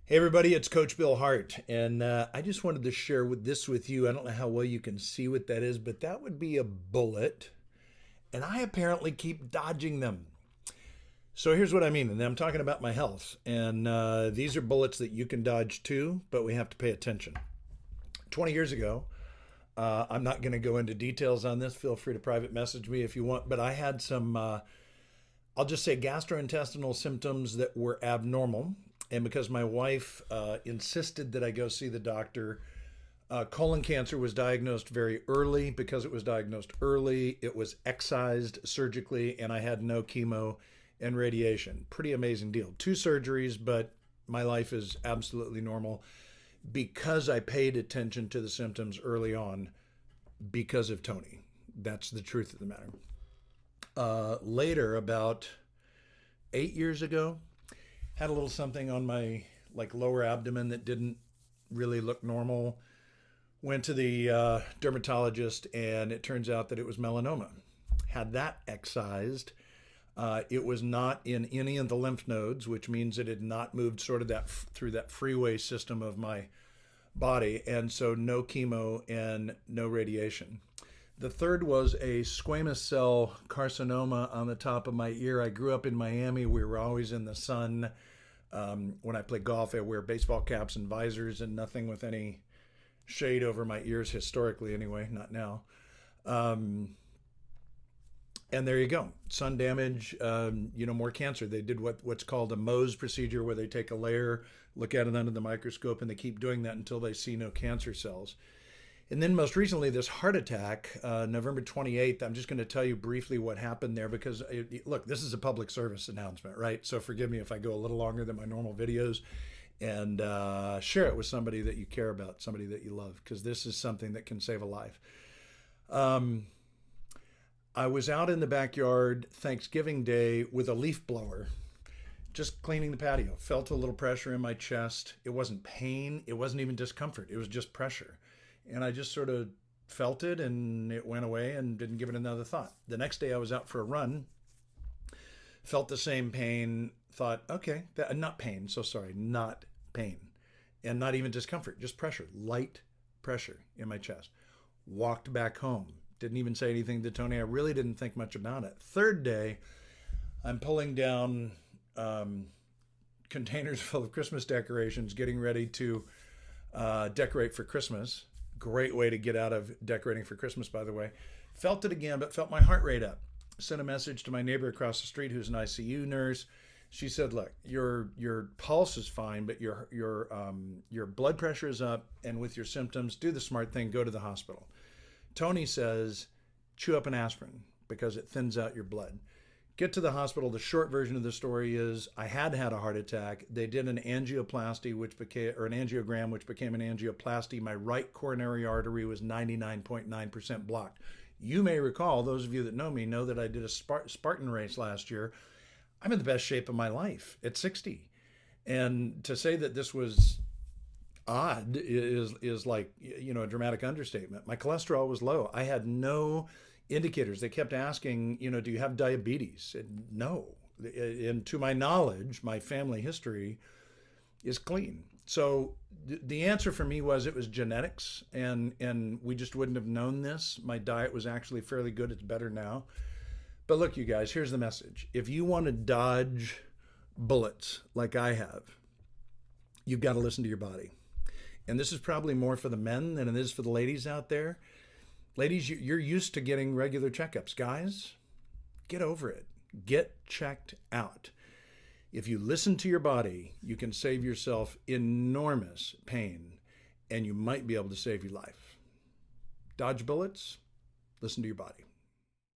Hey everybody, it's Coach Bill Hart, and I just wanted to share this with you. I don't know how well you can see what that is, but that would be a bullet, and I apparently keep dodging them. So here's what I mean, and I'm talking about my health, and these are bullets that you can dodge too, but we have to pay attention. 20 years ago, I'm not going to go into details on this. Feel free to private message me if you want, but I had some I'll just say gastrointestinal symptoms that were abnormal. And because my wife insisted that I go see the doctor, colon cancer was diagnosed very early. Because it was diagnosed early, it was excised surgically, and I had no chemo and radiation. Pretty amazing deal. Two surgeries, but my life is absolutely normal because I paid attention to the symptoms early on because of Tony. That's the truth of the matter. Later, about 8 years ago, had a little something on my like lower abdomen that didn't really look normal. Went to the dermatologist, and it turns out that it was melanoma. Had that excised. It was not in any of the lymph nodes, which means it had not moved sort of that through that freeway system of my body, and so no chemo and no radiation. The third was a squamous cell carcinoma on the top of my ear. I grew up in Miami. We were always in the sun. When I play golf, I wear baseball caps and visors and nothing with any shade over my ears, historically anyway, not now. Um, and there you go. Sun damage, more cancer. They did what's called a Mohs procedure, where they take a layer, look at it under the microscope, and they keep doing that until they see no cancer cells. And then most recently, this heart attack, November 28th. I'm just going to tell you briefly what happened there because, look, this is a public service announcement, right? So forgive me if I go a little longer than my normal videos, and share it with somebody that you care about, somebody that you love, because this is something that can save a life. I was out in the backyard Thanksgiving Day with a leaf blower, just cleaning the patio. Felt a little pressure in my chest. It wasn't pain. It wasn't even discomfort. It was just pressure. And I just sort of felt it, and it went away and didn't give it another thought. The next day I was out for a run, felt the same pain, thought, okay, not pain, so sorry, not pain. And not even discomfort, just pressure, light pressure in my chest. Walked back home, didn't even say anything to Tony. I really didn't think much about it. Third day, I'm pulling down containers full of Christmas decorations, getting ready to decorate for Christmas. Great way to get out of decorating for Christmas, by the way. Felt it again, but felt my heart rate up. Sent a message to my neighbor across the street, who's an ICU nurse. She said, "Look, your pulse is fine, but your blood pressure is up, and with your symptoms, do the smart thing, go to the hospital." Tony says, "Chew up an aspirin because it thins out your blood." Get to the hospital. The short version of the story is I had a heart attack. They did an angioplasty, an angiogram, which became an angioplasty. My right coronary artery was 99.9% blocked. You may recall, those of you that know me know that I did a Spartan race last year. I'm in the best shape of my life at 60. And to say that this was odd is like, a dramatic understatement. My cholesterol was low. I had no indicators. They kept asking, do you have diabetes? And no. And to my knowledge, my family history is clean. So the answer for me was it was genetics, and we just wouldn't have known this. My diet was actually fairly good. It's better now. But look, you guys, here's the message. If you want to dodge bullets like I have, you've got to listen to your body. And this is probably more for the men than it is for the ladies out there. Ladies, you're used to getting regular checkups. Guys, get over it. Get checked out. If you listen to your body, you can save yourself enormous pain, and you might be able to save your life. Dodge bullets, listen to your body.